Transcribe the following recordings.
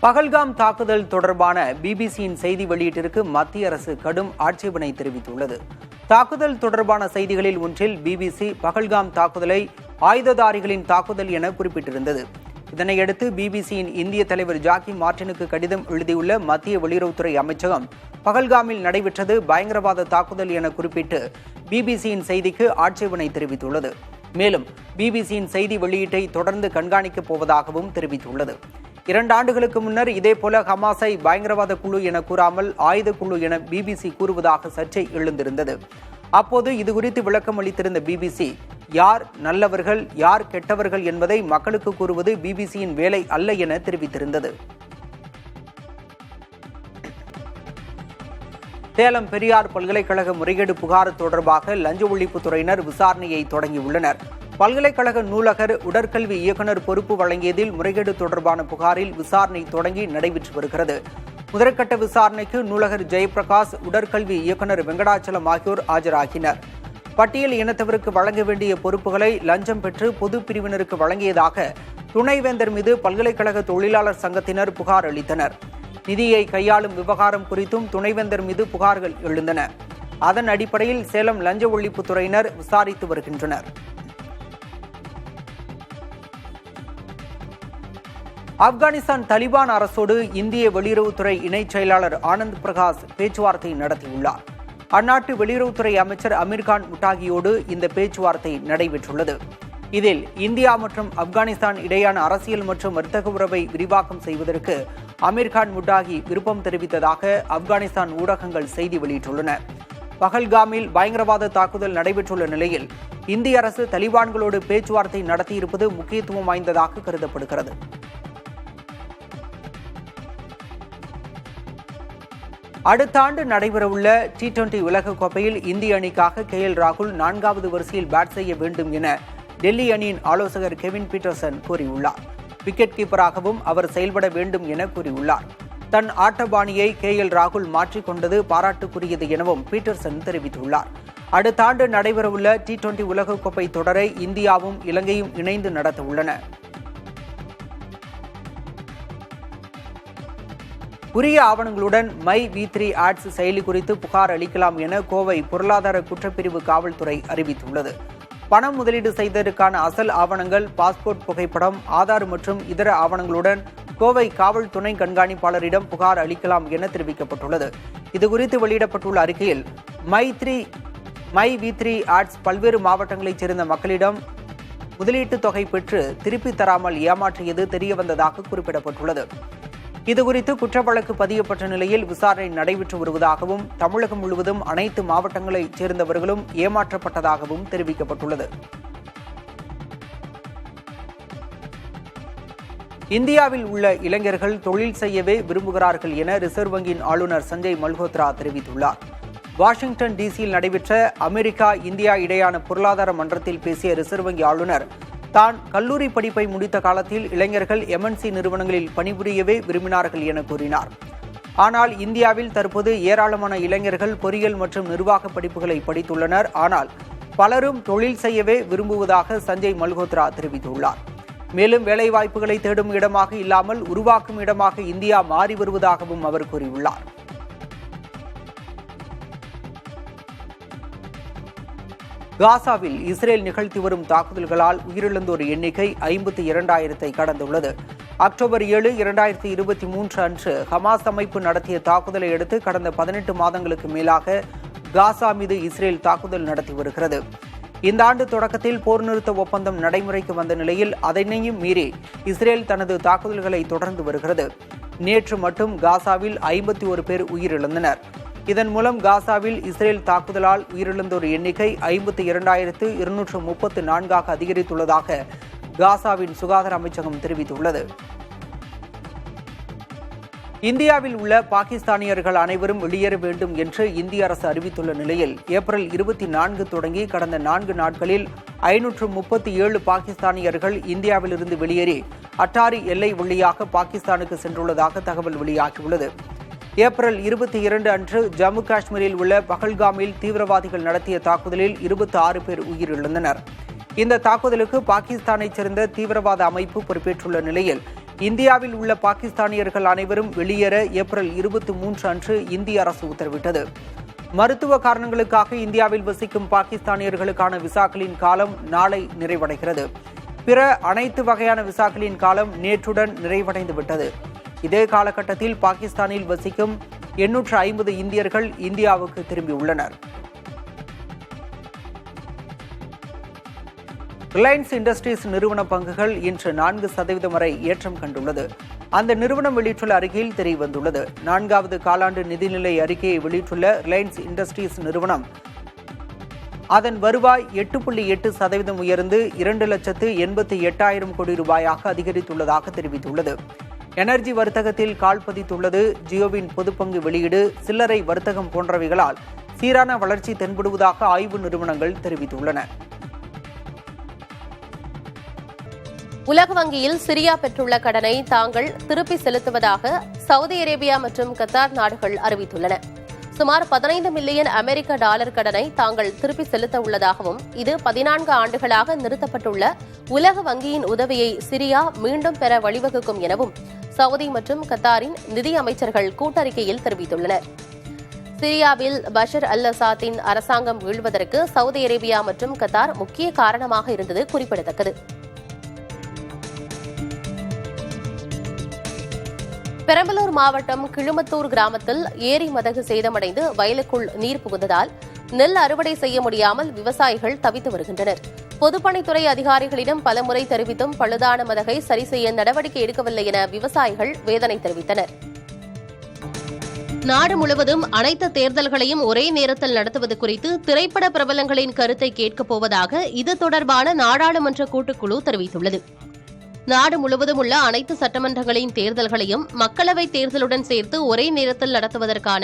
பகல்காம் தாக்குதல் தொடர்பான பிபிசியின் செய்தி வெளியீட்டிற்கு மத்திய அரசு கடும் ஆட்சேபனை தெரிவித்துள்ளது. தாக்குதல் தொடர்பான செய்திகளில் ஒன்றில் பிபிசி பகல்காம் தாக்குதலை ஆயுததாரிகளின் தாக்குதல் என குறிப்பிட்டிருந்தது. இதனையடுத்து பிபிசியின் இந்திய தலைவர் ஜாக்கி மார்டினுக்கு கடிதம் எழுதியுள்ள மத்திய வெளியுறவுத்துறை அமைச்சகம் பகல்காமில் நடைபெற்றது பயங்கரவாத தாக்குதல் என குறிப்பிட்டு பிபிசியின் செய்திக்கு ஆட்சேபனை தெரிவித்துள்ளது. மேலும் பிபிசியின் செய்தி வெளியீட்டை தொடர்ந்து கண்காணிக்கப் போவதாகவும் தெரிவித்துள்ளது. 2 ஆண்டுகளுக்கு முன்னர் இதேபோல ஹமாஸை பயங்கரவாத குழு என கூறாமல் ஆயுத குழு என பிபிசி கூறுவதாக சர்ச்சை எழுந்திருந்தது. அப்போது இதுகுறித்து விளக்கம் அளித்திருந்த பிபிசி, யார் நல்லவர்கள் யார் கெட்டவர்கள் என்பதை மக்களுக்கு கூறுவது பிபிசியின் வேலை அல்ல என தெரிவித்திருந்தது. சேலம் பெரியார் பல்கலைக்கழக முறைகேடு புகார் தொடர்பாக லஞ்ச ஒழிப்புத்துறையினர் விசாரணையை தொடங்கியுள்ளனர். பல்கலைக்கழக நூலகர் உடற்கல்வி இயக்குநர் பொறுப்பு வழங்கியதில் முறைகேடு தொடர்பான புகாரில் விசாரணை தொடங்கி நடைபெற்று வருகிறது. முதற்கட்ட விசாரணைக்கு நூலகர் ஜெயபிரகாஷ், உடற்கல்வி இயக்குநர் வெங்கடாச்சலம் ஆகியோர் ஆஜராகினர். பட்டியல் இனத்தவருக்கு வழங்க வேண்டிய பொறுப்புகளை லஞ்சம் பெற்று பொது பிரிவினருக்கு வழங்கியதாக துணைவேந்தர் மீது பல்கலைக்கழக தொழிலாளர் சங்கத்தினர் புகார் அளித்தனர். நிதியை கையாளும் விவகாரம் குறித்தும் துணைவேந்தர் மீது புகார்கள் எழுந்தன. அதன் அடிப்படையில் சேலம் லஞ்ச ஒழிப்புத்துறையினர் விசாரித்து வருகின்றனர். ஆப்கானிஸ்தான் தலிபான் அரசோடு இந்திய வெளியுறவுத்துறை இணைச் செயலாளர் ஆனந்த் பிரகாஷ் பேச்சுவார்த்தை நடத்தியுள்ளார். அந்நாட்டு வெளியுறவுத்துறை அமைச்சர் அமீர்கான் முட்டாகியோடு இந்த பேச்சுவார்த்தை நடைபெற்றுள்ளது. இதில் இந்தியா மற்றும் ஆப்கானிஸ்தான் இடையான அரசியல் மற்றும் வர்த்தக உறவை விரிவாக்கம் செய்வதற்கு அமீர்கான் முட்டாகி விருப்பம் தெரிவித்ததாக ஆப்கானிஸ்தான் ஊடகங்கள் செய்தி வெளியிட்டுள்ளன. பகல்காமில் பயங்கரவாத தாக்குதல் நடைபெற்றுள்ள நிலையில் இந்திய அரசு தலிபான்களோடு பேச்சுவார்த்தை நடத்தியிருப்பது முக்கியத்துவம் வாய்ந்ததாக கருதப்படுகிறது. அடுத்த ஆண்டு நடைபெறவுள்ள T20 உலகக்கோப்பையில் இந்திய அணிக்காக KL ராகுல் 4வது வரிசையில் பேட் செய்ய வேண்டும் என டெல்லி அணியின் ஆலோசகர் கெவின் பீட்டர்சன் கூறியுள்ளார். விக்கெட் கீப்பராகவும் அவர் செயல்பட வேண்டும் என கூறியுள்ளார். தன் ஆட்டபாணியை KL ராகுல் மாற்றிக்கொண்டது பாராட்டுக்குரியது எனவும் பீட்டர்சன் தெரிவித்துள்ளார். அடுத்த ஆண்டு நடைபெறவுள்ள T20 உலகக்கோப்பை தொடரை இந்தியாவும் இலங்கையும் இணைந்து நடத்த உள்ளன. உரிய ஆவணங்களுடன் மை V3 ஆட்ஸ் செயலி குறித்து புகார் அளிக்கலாம் என கோவை பொருளாதார குற்றப்பிரிவு காவல்துறை அறிவித்துள்ளது. பணம் முதலீடு செய்ததற்கான அசல் ஆவணங்கள், பாஸ்போர்ட் புகைப்படம், ஆதார் மற்றும் இதர ஆவணங்களுடன் கோவை காவல் துணை கண்காணிப்பாளரிடம் புகார் அளிக்கலாம் என தெரிவிக்கப்பட்டுள்ளது. இதுகுறித்து வெளியிடப்பட்டுள்ள அறிக்கையில் மை V3 ஆட்ஸ் பல்வேறு மாவட்டங்களைச் சேர்ந்த மக்களிடம் முதலீட்டு தொகை பெற்று திருப்பி தராமல் ஏமாற்றியது தெரியவந்ததாக குறிப்பிடப்பட்டுள்ளது. இதுகுறித்து குற்ற வழக்கு பதியப்பட்ட நிலையில் விசாரணை நடைபெற்று வருவதாகவும் தமிழகம் முழுவதும் அனைத்து மாவட்டங்களைச் சேர்ந்தவர்களும் ஏமாற்றப்பட்டதாகவும் தெரிவிக்கப்பட்டுள்ளது. இந்தியாவில் உள்ள இளைஞர்கள் தொழில் செய்யவே விரும்புகிறார்கள் என ரிசர்வ் வங்கியின் ஆளுநர் சஞ்சய் மல்ஹோத்ரா தெரிவித்துள்ளார். வாஷிங்டன் டிசியில் நடைபெற்ற அமெரிக்கா இந்தியா இடையான பொருளாதார மன்றத்தில் பேசிய ரிசர்வ் வங்கி ஆளுநர் தான் கல்லூரி படிப்பை முடித்த காலத்தில் இளைஞர்கள் MNC நிறுவனங்களில் பணிபுரியவே விரும்பினார்கள் என கூறினார். ஆனால் இந்தியாவில் தற்போது ஏராளமான இளைஞர்கள் பொறியியல் மற்றும் நிர்வாக படிப்புகளை படித்துள்ளனர். ஆனால் பலரும் தொழில் செய்யவே விரும்புவதாக சஞ்சய் மல்ஹோத்ரா தெரிவித்துள்ளார். மேலும் வேலைவாய்ப்புகளை தேடும் இடமாக இல்லாமல் உருவாக்கும் இடமாக இந்தியா மாறி வருவதாகவும் அவர் கூறியுள்ளார். காசாவில் இஸ்ரேல் நிகழ்த்தி வரும் தாக்குதல்களால் உயிரிழந்தோர் எண்ணிக்கை 52,000 கடந்துள்ளது. அக்டோபர் 7, 2023 அன்று ஹமாஸ் அமைப்பு நடத்திய தாக்குதலை அடுத்து கடந்த 18 மாதங்களுக்கு மேலாக காசா மீது இஸ்ரேல் தாக்குதல் நடத்தி வருகிறது. இந்த ஆண்டு தொடக்கத்தில் போர் நிறுத்த ஒப்பந்தம் நடைமுறைக்கு வந்த நிலையில் அதனையும் மீறி இஸ்ரேல் தனது தாக்குதல்களை தொடர்ந்து வருகிறது. நேற்று மட்டும் காசாவில் 51 பேர் உயிரிழந்தனர். இதன் மூலம் காசாவில் இஸ்ரேல் தாக்குதலால் உயிரிழந்தோர் எண்ணிக்கை 52,234 அதிகரித்துள்ளதாக காசாவின் சுகாதார அமைச்சகம் தெரிவித்துள்ளது. இந்தியாவில் உள்ள பாகிஸ்தானியர்கள் அனைவரும் வெளியேற வேண்டும் என்று இந்திய அரசு அறிவித்துள்ள நிலையில் ஏப்ரல் 24 தொடங்கி கடந்த 4 நாட்களில் 537 பாகிஸ்தானியர்கள் இந்தியாவிலிருந்து வெளியேறி அட்டாரி எல்லை வழியாக பாகிஸ்தானுக்கு சென்றுள்ளதாக தகவல் வெளியாகியுள்ளது. ஏப்ரல் 22 அன்று ஜம்மு காஷ்மீரில் உள்ள பகல்காமில் தீவிரவாதிகள் நடத்திய தாக்குதலில் 26 பேர் உயிரிழந்தனர். இந்த தாக்குதலுக்கு பாகிஸ்தானைச் சேர்ந்த தீவிரவாத அமைப்பு பொறுப்பேற்றுள்ள நிலையில் இந்தியாவில் உள்ள பாகிஸ்தானியர்கள் அனைவரும் வெளியேற ஏப்ரல் 23 அன்று இந்திய அரசு உத்தரவிட்டது. மருத்துவ காரணங்களுக்காக இந்தியாவில் வசிக்கும் பாகிஸ்தானியர்களுக்கான விசாக்களின் காலம் நாளை நிறைவடைகிறது. பிற அனைத்து வகையான விசாக்களின் காலம் நேற்றுடன் நிறைவடைந்துவிட்டது. இதே காலகட்டத்தில் பாகிஸ்தானில் வசிக்கும் 850 இந்தியர்கள் இந்தியாவுக்கு திரும்பியுள்ளனர். ரிலையன்ஸ் இண்டஸ்ட்ரீஸ் நிறுவன பங்குகள் இன்று 4% வரை ஏற்றம் கண்டுள்ளது. அந்த நிறுவனம் வெளியிட்டுள்ள அறிக்கையில் தெரியவந்துள்ளது. 4வது காலாண்டு நிதிநிலை அறிக்கையை வெளியிட்டுள்ள ரிலையன்ஸ் இண்டஸ்ட்ரீஸ் நிறுவனம் அதன் வருவாய் 8.8% உயர்ந்து 2,88,000 கோடி ரூபாயாக அதிகரித்துள்ளதாக தெரிவித்துள்ளது. எனர்ஜி வர்த்தகத்தில் கால் பதித்துள்ளது. ஜியோவின் பொதுப்பங்கு வெளியீடு, சில்லறை வர்த்தகம் போன்றவைகளால் சீரான வளர்ச்சி தென்படுவதாக ஆய்வு நிறுவனங்கள் தெரிவித்துள்ளன. உலக வங்கியில் சிரியா பெற்றுள்ள கடனை தாங்கள் திருப்பி செலுத்துவதாக சவுதி அரேபியா மற்றும் கத்தார் நாடுகள் அறிவித்துள்ளன. சுமார் 15 மில்லியன் அமெரிக்க டாலர் கடனை தாங்கள் திருப்பி செலுத்த உள்ளதாகவும், இது 14 ஆண்டுகளாக நிறுத்தப்பட்டுள்ள உலக வங்கியின் உதவியை சிரியா மீண்டும் பெற வழிவகுக்கும் எனவும் சவுதி மற்றும் கத்தாரின் நிதி அமைச்சர்கள் கூட்டறிக்கையில் தெரிவித்துள்ளனர். சிரியாவில் பஷர் அல் அசாத்தின் அரசாங்கம் வீழ்வதற்கு சவுதி அரேபியா மற்றும் கத்தார் முக்கிய காரணமாக இருந்தது குறிப்பிடத்தக்கது. பெரம்பலூர் மாவட்டம் கிழுமத்தூர் கிராமத்தில் ஏரி மதகு சேதமடைந்து வயலுக்குள் நீர் புகுந்ததால் நெல் அறுவடை செய்ய முடியாமல் விவசாயிகள் தவித்து வருகின்றனர். பொதுப்பணித்துறை அதிகாரிகளிடம் பலமுறை தெரிவித்தும் பழுதான மதகை சரி செய்ய நடவடிக்கை எடுக்கவில்லை என விவசாயிகள் வேதனை தெரிவித்தனர். நாடு முழுவதும் அனைத்து தேர்தல்களையும் ஒரே நேரத்தில் நடத்துவது குறித்து திரைப்பட பிரபலங்களின் கருத்தை கேட்கப் போவதாக இது தொடர்பான நாடாளுமன்ற கூட்டுக்குழு தெரிவித்துள்ளது. நாடு முழுவதும் உள்ள அனைத்து சட்டமன்றங்களின் தேர்தல்களையும் மக்களவைத் தேர்தலுடன் சேர்த்து ஒரே நேரத்தில் நடத்துவதற்கான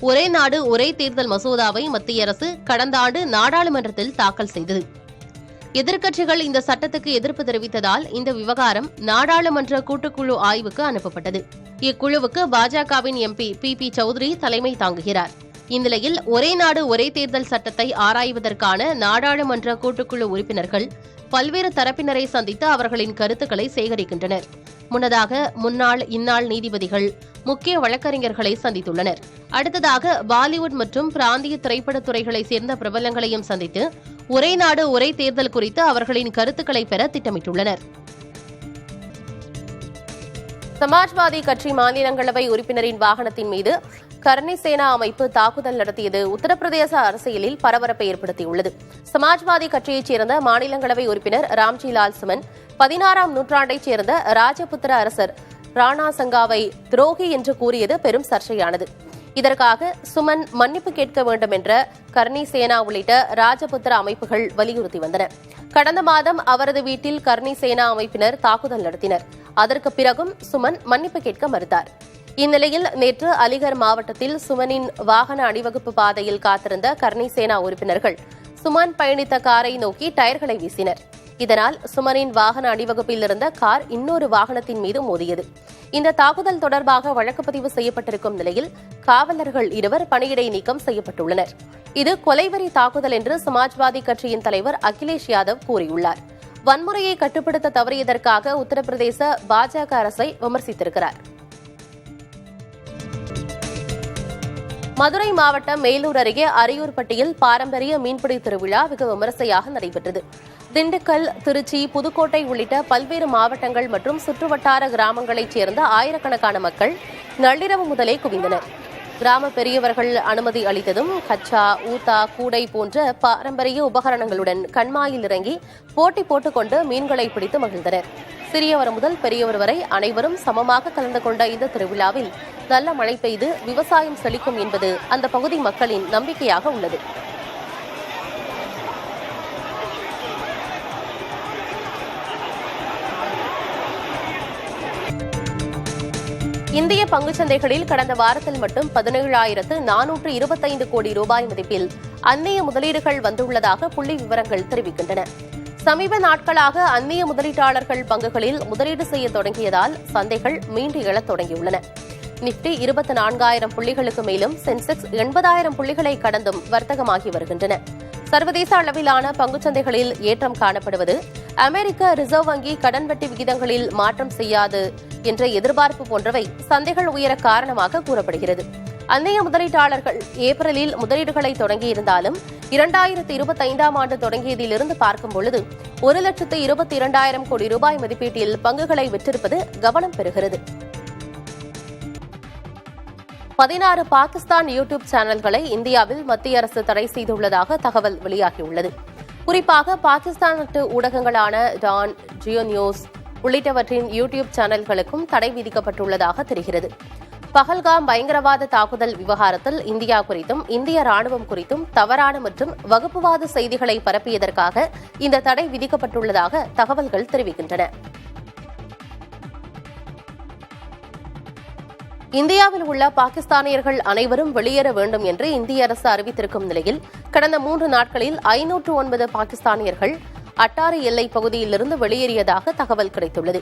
ஒரே நாடு ஒரே தேர்தல் மசோதாவை மத்திய அரசு கடந்த ஆண்டு நாடாளுமன்றத்தில் தாக்கல் செய்தது. எதிர்க்கட்சிகள் இந்த சட்டத்துக்கு எதிர்ப்பு தெரிவித்ததால் இந்த விவகாரம் நாடாளுமன்ற கூட்டுக்குழு ஆய்வுக்கு அனுப்பப்பட்டது. இக்குழுவுக்கு பாஜகவின் எம்பி பி சௌத்ரி தலைமை தாங்குகிறார். இந்நிலையில் ஒரே நாடு ஒரே தேர்தல் சட்டத்தை ஆராய்வதற்கான நாடாளுமன்ற கூட்டுக்குழு உறுப்பினர்கள் பல்வேறு தரப்பினரை சந்தித்து அவர்களின் கருத்துக்களை சேகரிக்கின்றனர். முன்னதாக முன்னாள் இந்நாள் நீதிபதிகள் முக்கிய வழக்கறிஞர்களை சந்தித்துள்ளனர். அடுத்ததாக பாலிவுட் மற்றும் பிராந்திய திரைப்படத் துறைகளைச் சேர்ந்த பிரபலங்களையும் சந்தித்து ஒரே நாடு ஒரே தேர்தல் குறித்து அவர்களின் கருத்துக்களை பெற திட்டமிட்டுள்ளனர். சமாஜ்வாதி கட்சி மாநிலங்களவை உறுப்பினரின் வாகனத்தின் மீது கர்னி சேனா அமைப்பு தாக்குதல் நடத்தியது உத்தரப்பிரதேச அரசியலில் பரபரப்பை ஏற்படுத்தியுள்ளது. சமாஜ்வாதி கட்சியைச் சேர்ந்த மாநிலங்களவை உறுப்பினர் ராம்ஜி லால் சுமன் 16ஆம் நூற்றாண்டைச் சேர்ந்த ராஜபுத்திர அரசர் ராணா சங்காவை துரோகி என்று கூறியது பெரும் சர்ச்சையானது. இதற்காக சுமன் மன்னிப்பு கேட்க வேண்டும் என்ற கர்னி சேனா உள்ளிட்ட ராஜபுத்திர அமைப்புகள் வலியுறுத்தி வந்தன. கடந்த மாதம் அவரது வீட்டில் கர்னி சேனா அமைப்பினர் தாக்குதல் நடத்தினர். அதற்கு பிறகும் சுமன் மன்னிப்பு கேட்க மறுத்தார். இந்நிலையில் நேற்று அலிகர் மாவட்டத்தில் சுமனின் வாகன அணிவகுப்பு பாதையில் காத்திருந்த கர்னி சேனா உறுப்பினர்கள் சுமன் பயணித்த காரை நோக்கி டயர்களை வீசினர். இதனால் சுமனின் வாகன அணிவகுப்பில் இருந்த கார் இன்னொரு வாகனத்தின் மீது மோதியது. இந்த தாக்குதல் தொடர்பாக வழக்கு பதிவு செய்யப்பட்டிருக்கும் நிலையில் காவலர்கள் 2 பணியிடை நீக்கம் செய்யப்பட்டுள்ளனர். இது கொலைவெறி தாக்குதல் என்று சமாஜ்வாதி கட்சியின் தலைவர் அகிலேஷ் யாதவ் கூறியுள்ளார். வன்முறையை கட்டுப்படுத்த தவறியதற்காக உத்தரப்பிரதேச பாஜக அரசை விமர்சித்திருக்கிறார். மதுரை மாவட்டம் மேலூர் அருகே அரியூர்பட்டியில் பாரம்பரிய மீன்பிடி திருவிழா வெகு விமரிசையாக நடைபெற்றது. திண்டுக்கல், திருச்சி, புதுக்கோட்டை உள்ளிட்ட பல்வேறு மாவட்டங்கள் மற்றும் சுற்றுவட்டார கிராமங்களைச் சேர்ந்த ஆயிரக்கணக்கான மக்கள் நள்ளிரவு முதலே குவிந்தனர். கிராம பெரியவர்கள் அனுமதி அளித்ததும் கச்சா, ஊத்தா, கூடை போன்ற பாரம்பரிய உபகரணங்களுடன் கண்மாயில் இறங்கி போட்டி போட்டுக்கொண்டு மீன்களை பிடித்து மகிழ்ந்தனர். சிறியவர் முதல் பெரியவர் வரை அனைவரும் சமமாக கலந்து கொண்ட இந்த திருவிழாவில் நல்ல மழை பெய்து விவசாயம் செழிக்கும் என்பது அந்த பகுதி மக்களின் நம்பிக்கையாக உள்ளது. இந்திய பங்குச்சந்தைகளில் கடந்த வாரத்தில் மட்டும் 17,425 கோடி ரூபாய் மதிப்பில் அந்நிய முதலீடுகள் வந்துள்ளதாக புள்ளி விவரங்கள் தெரிவிக்கின்றன. சமீப நாட்களாக அந்நிய முதலீட்டாளர்கள் பங்குகளில் முதலீடு செய்ய தொடங்கியதால் சந்தைகள் மீண்டு எழத் தொடங்கியுள்ளன. நிப்டி 24,000 புள்ளிகளுக்கு மேலும் சென்செக்ஸ் 80,000 புள்ளிகளை கடந்தும் வர்த்தகமாகி வருகின்றன. சர்வதேச அளவிலான பங்குச்சந்தைகளில் ஏற்றம் காணப்படுவது அமெரிக்க ரிசர்வ் வங்கி கடன் வட்டி விகிதங்களில் மாற்றம் செய்யாது என்ற எதிர்பார்ப்பு போன்றவை சந்தைகள் உயர காரணமாக கூறப்படுகிறது. அந்நிய முதலீட்டாளர்கள் ஏப்ரலில் முதலீடுகளை தொடங்கியிருந்தாலும் 2025ஆம் ஆண்டு தொடங்கியதிலிருந்து பார்க்கும் பொழுது 1,22,000 கோடி ரூபாய் மதிப்பீட்டில் பங்குகளை விற்றிருப்பது கவனம் பெறுகிறது. 16 பாகிஸ்தான் யூடியூப் சேனல்களை இந்தியாவில் மத்திய அரசு தடை செய்துள்ளதாக தகவல் வெளியாகியுள்ளது. குறிப்பாக பாகிஸ்தான் நாட்டு ஊடகங்களான டான், ஜியோ நியூஸ் உள்ளிட்டவற்றின் யூடியூப் சேனல்களுக்கும் தடை விதிக்கப்பட்டுள்ளதாக தெரிகிறது. பஹல்காம் பயங்கரவாத தாக்குதல் விவகாரத்தில் இந்தியா குறித்தும் இந்திய ராணுவம் குறித்தும் தவறான மற்றும் வகுப்புவாத செய்திகளை பரப்பியதற்காக இந்த தடை விதிக்கப்பட்டுள்ளதாக தகவல்கள் தெரிவிக்கின்றன. இந்தியாவில் உள்ள பாகிஸ்தானியர்கள் அனைவரும் வெளியேற வேண்டும் என்று இந்திய அரசு அறிவித்திருக்கும் நிலையில் கடந்த 3 நாட்களில் 509 பாகிஸ்தானியர்கள் அட்டாரி எல்லைப் பகுதியிலிருந்து வெளியேறியதாக தகவல் கிடைத்துள்ளது.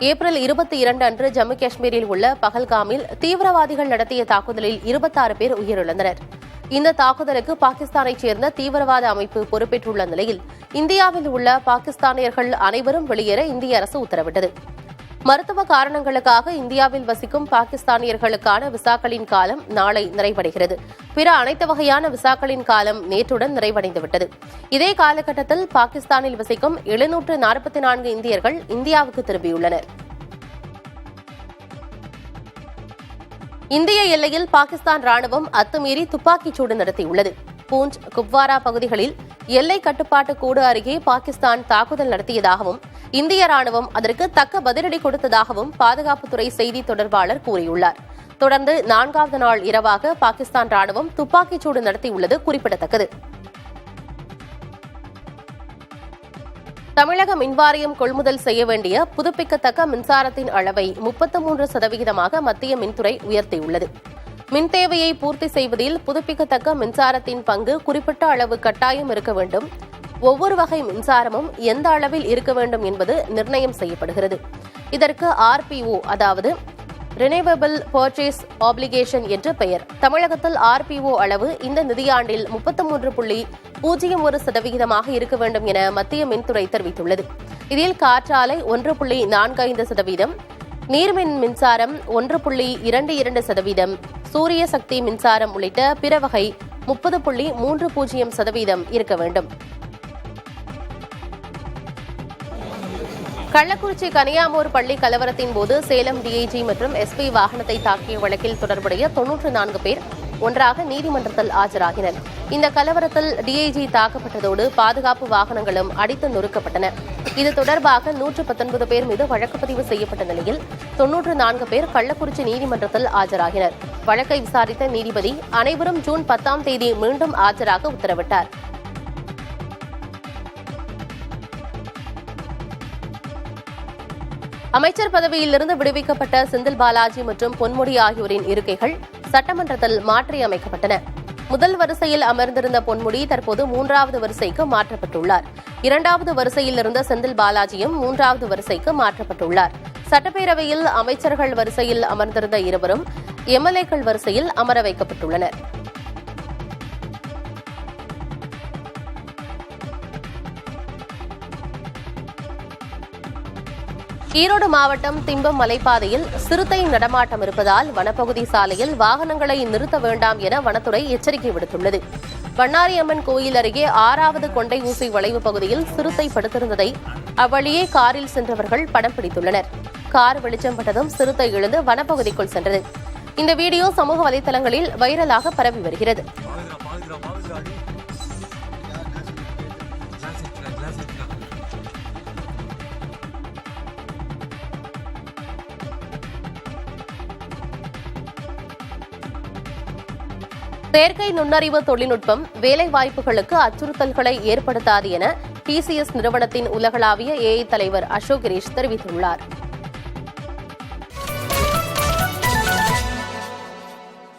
ஏப்ரல் 22 அன்று ஜம்மு காஷ்மீரில் உள்ள பஹல்காமில் தீவிரவாதிகள் நடத்திய தாக்குதலில் 26 பேர் உயிரிழந்தனர். இந்த தாக்குதலுக்கு பாகிஸ்தானைச் சேர்ந்த தீவிரவாத அமைப்பு பொறுப்பேற்றுள்ள நிலையில் இந்தியாவில் உள்ள பாகிஸ்தானியர்கள் அனைவரும் வெளியேற இந்திய அரசு உத்தரவிட்டது. மருத்துவ காரணங்களுக்காக இந்தியாவில் வசிக்கும் பாகிஸ்தானியர்களுக்கான விசாக்களின் காலம் நாளை நிறைவடைகிறது. பிற அனைத்து வகையான விசாக்களின் காலம் நேற்றுடன் நிறைவடைந்துவிட்டது. இதே காலகட்டத்தில் பாகிஸ்தானில் வசிக்கும் 744 இந்தியர்கள் இந்தியாவுக்கு திரும்பியுள்ளனர். இந்திய எல்லையில் பாகிஸ்தான் ராணுவம் அத்துமீறி துப்பாக்கிச் சூடு நடத்தியுள்ளது. பூஞ்ச், குப்வாரா பகுதிகளில் எல்லை கட்டுப்பாட்டு கோடு அருகே பாகிஸ்தான் தாக்குதல் நடத்தியதாகவும் இந்திய ராணுவம் அதற்கு தக்க பதிலடி கொடுத்ததாகவும் பாதுகாப்புத்துறை செய்தி தொடர்பாளர் கூறியுள்ளார். தொடர்ந்து 4வது நாள் இரவாக பாகிஸ்தான் ராணுவம் துப்பாக்கிச்சூடு நடத்தியுள்ளது குறிப்பிடத்தக்கது. தமிழக மின்வாரியம் கொள்முதல் செய்ய வேண்டிய புதுப்பிக்கத்தக்க மின்சாரத்தின் அளவை 33% மத்திய மின்துறை உயர்த்தியுள்ளது. மின் தேவையை பூர்த்தி செய்வதில் புதுப்பிக்கத்தக்க மின்சாரத்தின் பங்கு குறிப்பிட்ட அளவு கட்டாயம் இருக்க வேண்டும். ஒவ்வொரு வகை மின்சாரமும் எந்த அளவில் இருக்க வேண்டும் என்பது நிர்ணயம் செய்யப்படுகிறது. இதற்கு RPO, அதாவது ரினியூவபிள் பர்ச்சேஸ் ஆப்ளிகேஷன் என்று பெயர். தமிழகத்தில் RPO அளவு இந்த நிதியாண்டில் 33.01% இருக்க வேண்டும் என மத்திய மின்துறை தெரிவித்துள்ளது. இதில் காற்றாலை 1.45%, நீர்மின் மின்சாரம் 1.22%, சூரிய சக்தி மின்சாரம் உள்ளிட்ட பிற வகை 30.30% இருக்க வேண்டும். கள்ளக்குறிச்சி கனியாமூர் பள்ளி கலவரத்தின் போது சேலம் DIG மற்றும் SP வாகனத்தை தாக்கிய வழக்கில் தொடர்புடைய 94 பேர் ஒன்றாக நீதிமன்றத்தில் ஆஜராகினர். இந்த கலவரத்தில் DIG தாக்கப்பட்டதோடு பாதுகாப்பு வாகனங்களும் அடித்து நொறுக்கப்பட்டன. இது தொடர்பாக 119 பேர் மீது வழக்கு பதிவு செய்யப்பட்ட நிலையில் 94 பேர் கள்ளக்குறிச்சி நீதிமன்றத்தில் ஆஜராகினர். வழக்கை விசாரித்த நீதிபதி அனைவரும் ஜூன் 10ஆம் தேதி மீண்டும் ஆஜராக உத்தரவிட்டார். அமைச்சர் பதவியிலிருந்து விடுவிக்கப்பட்ட செந்தில் பாலாஜி மற்றும் பொன்முடி ஆகியோரின் இருக்கைகள் சட்டமன்றத்தில் மாற்றியமைக்கப்பட்டன. முதல் வரிசையில் அமர்ந்திருந்த பொன்முடி தற்போது 3வது வரிசைக்கு மாற்றப்பட்டுள்ளார். 2வது வரிசையில் இருந்த செந்தில் பாலாஜியும் 3வது வரிசைக்கு மாற்றப்பட்டுள்ளார். சட்டப்பேரவையில் அமைச்சர்கள் வரிசையில் அமர்ந்திருந்த இருவரும் MLAக்கள் வரிசையில் அமர வைக்கப்பட்டுள்ளனர். ஈரோடு மாவட்டம் திம்பம் மலைப்பாதையில் சிறுத்தை நடமாட்டம் இருப்பதால் வனப்பகுதி சாலையில் வாகனங்களை நிறுத்த வேண்டாம் என வனத்துறை எச்சரிக்கை விடுத்துள்ளது. பண்ணாரியம்மன் கோயில் அருகே 6வது கொண்டை ஊசி வளைவு பகுதியில் சிறுத்தை படுத்திருந்ததை அவ்வழியே காரில் சென்றவர்கள் படம் பிடித்துள்ளனர். கார் வெளிச்சம் பட்டதும் சிறுத்தை எழுந்து வனப்பகுதிக்குள் சென்றது. இந்த வீடியோ சமூக வலைதளங்களில் வைரலாக பரவி வருகிறது. செயற்கை நுண்ணறிவு தொழில்நுட்பம் வேலை வாய்ப்புகளுக்கு அச்சுறுத்தல்களை ஏற்படுத்தாது என TCS நிறுவனத்தின் உலகளாவிய AI தலைவர் அசோக் கிரீஷ் தெரிவித்துள்ளார்.